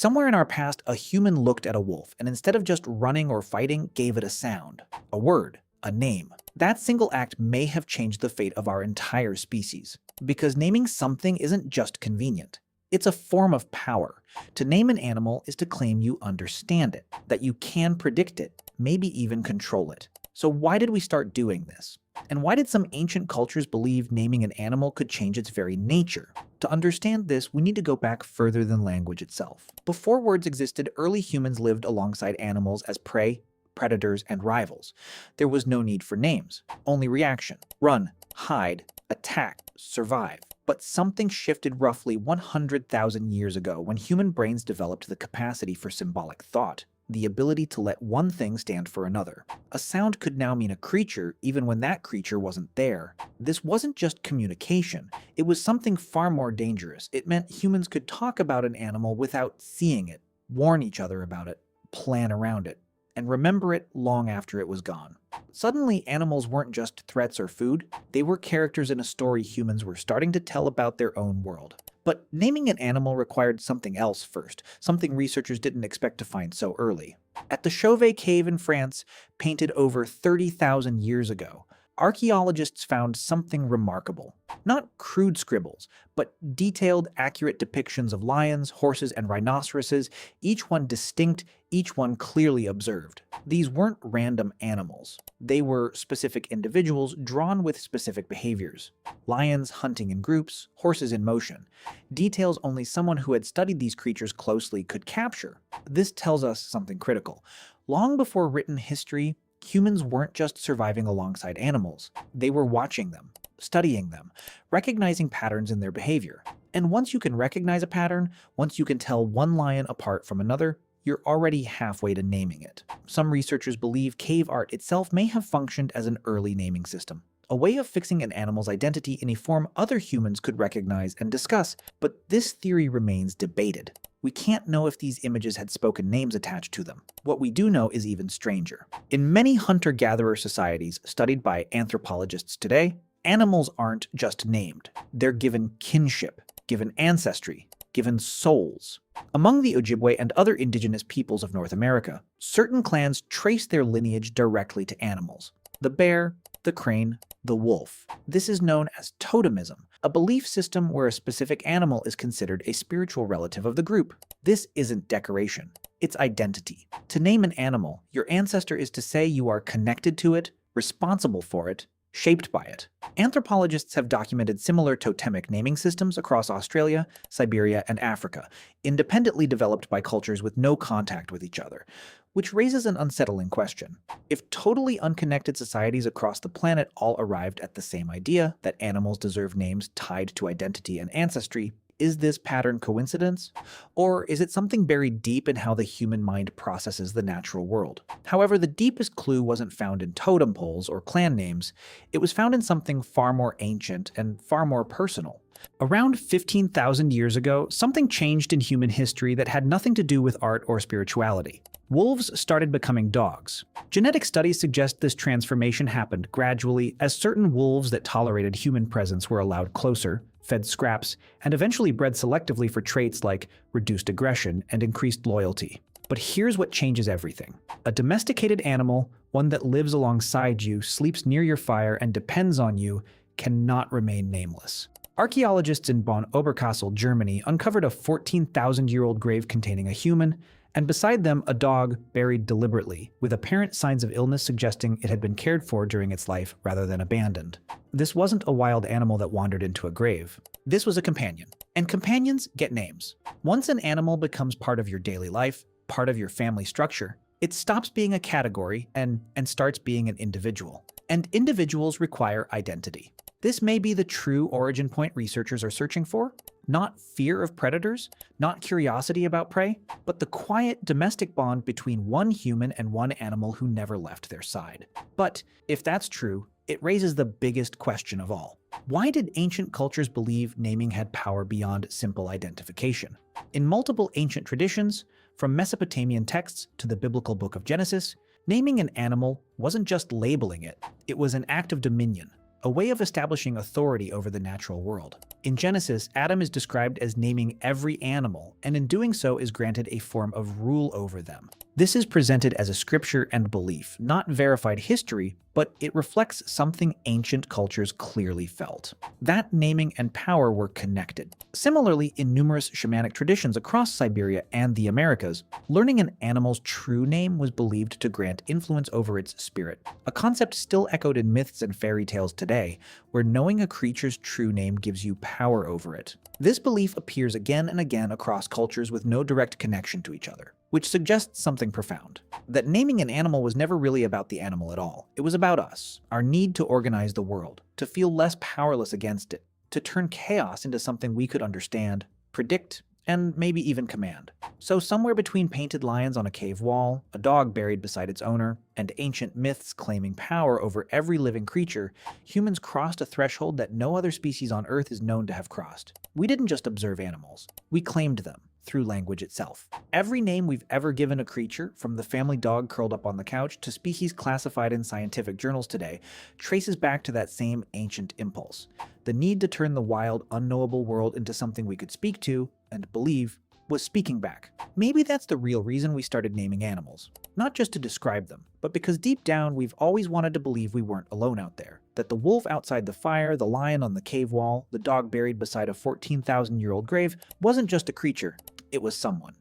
Somewhere in our past, a human looked at a wolf and instead of just running or fighting, gave it a sound, a word, a name. That single act may have changed the fate of our entire species. Because naming something isn't just convenient. It's a form of power. To name an animal is to claim you understand it, that you can predict it, maybe even control it. So why did we start doing this? And why did some ancient cultures believe naming an animal could change its very nature? To understand this, we need to go back further than language itself. Before words existed, early humans lived alongside animals as prey, predators, and rivals. There was no need for names, only reaction. Run, hide, attack, survive. But something shifted roughly 100,000 years ago when human brains developed the capacity for symbolic thought, the ability to let one thing stand for another. A sound could now mean a creature even when that creature wasn't there. This wasn't just communication, it was something far more dangerous. It meant humans could talk about an animal without seeing it, warn each other about it, plan around it, and remember it long after it was gone. Suddenly, animals weren't just threats or food, they were characters in a story humans were starting to tell about their own world. But naming an animal required something else first, something researchers didn't expect to find so early. At the Chauvet Cave in France, painted over 30,000 years ago, archaeologists found something remarkable. Not crude scribbles, but detailed, accurate depictions of lions, horses, and rhinoceroses, each one distinct, each one clearly observed. These weren't random animals. They were specific individuals drawn with specific behaviors. Lions hunting in groups, horses in motion. Details only someone who had studied these creatures closely could capture. This tells us something critical. Long before written history, humans weren't just surviving alongside animals. They were watching them, studying them, recognizing patterns in their behavior. And once you can recognize a pattern, once you can tell one lion apart from another, you're already halfway to naming it. Some researchers believe cave art itself may have functioned as an early naming system, a way of fixing an animal's identity in a form other humans could recognize and discuss, but this theory remains debated. We can't know if these images had spoken names attached to them. What we do know is even stranger. In many hunter-gatherer societies studied by anthropologists today, animals aren't just named. They're given kinship, given ancestry, given souls. Among the Ojibwe and other indigenous peoples of North America, certain clans trace their lineage directly to animals. The bear, the crane, the wolf. This is known as totemism, a belief system where a specific animal is considered a spiritual relative of the group. This isn't decoration, it's identity. To name an animal, your ancestor is to say you are connected to it, responsible for it, shaped by it. Anthropologists have documented similar totemic naming systems across Australia, Siberia, and Africa, independently developed by cultures with no contact with each other, which raises an unsettling question. If totally unconnected societies across the planet all arrived at the same idea, that animals deserve names tied to identity and ancestry, is this pattern coincidence? Or is it something buried deep in how the human mind processes the natural world? However, the deepest clue wasn't found in totem poles or clan names. It was found in something far more ancient and far more personal. Around 15,000 years ago, something changed in human history that had nothing to do with art or spirituality. Wolves started becoming dogs. Genetic studies suggest this transformation happened gradually as certain wolves that tolerated human presence were allowed closer, fed scraps, and eventually bred selectively for traits like reduced aggression and increased loyalty. But here's what changes everything. A domesticated animal, one that lives alongside you, sleeps near your fire, and depends on you, cannot remain nameless. Archaeologists in Bonn Oberkassel, Germany, uncovered a 14,000-year-old grave containing a human, and beside them a dog buried deliberately, with apparent signs of illness suggesting it had been cared for during its life rather than abandoned. This wasn't a wild animal that wandered into a grave. This was a companion. And companions get names. Once an animal becomes part of your daily life, part of your family structure, it stops being a category and starts being an individual. And individuals require identity. This may be the true origin point researchers are searching for. Not fear of predators, not curiosity about prey, but the quiet domestic bond between one human and one animal who never left their side. But if that's true, it raises the biggest question of all. Why did ancient cultures believe naming had power beyond simple identification? In multiple ancient traditions, from Mesopotamian texts to the biblical book of Genesis, naming an animal wasn't just labeling it, it was an act of dominion, a way of establishing authority over the natural world. In Genesis, Adam is described as naming every animal, and in doing so is granted a form of rule over them. This is presented as a scripture and belief, not verified history, but it reflects something ancient cultures clearly felt. That naming and power were connected. Similarly, in numerous shamanic traditions across Siberia and the Americas, learning an animal's true name was believed to grant influence over its spirit, a concept still echoed in myths and fairy tales today, where knowing a creature's true name gives you power over it. This belief appears again and again across cultures with no direct connection to each other, which suggests something profound. That naming an animal was never really about the animal at all. It was about us, our need to organize the world, to feel less powerless against it, to turn chaos into something we could understand, predict, and maybe even command. So somewhere between painted lions on a cave wall, a dog buried beside its owner, and ancient myths claiming power over every living creature, humans crossed a threshold that no other species on Earth is known to have crossed. We didn't just observe animals, we claimed them through language itself. Every name we've ever given a creature, from the family dog curled up on the couch to species classified in scientific journals today, traces back to that same ancient impulse. The need to turn the wild, unknowable world into something we could speak to and believe was speaking back. Maybe that's the real reason we started naming animals. Not just to describe them, but because deep down we've always wanted to believe we weren't alone out there. That the wolf outside the fire, the lion on the cave wall, the dog buried beside a 14,000-year-old grave wasn't just a creature, it was someone.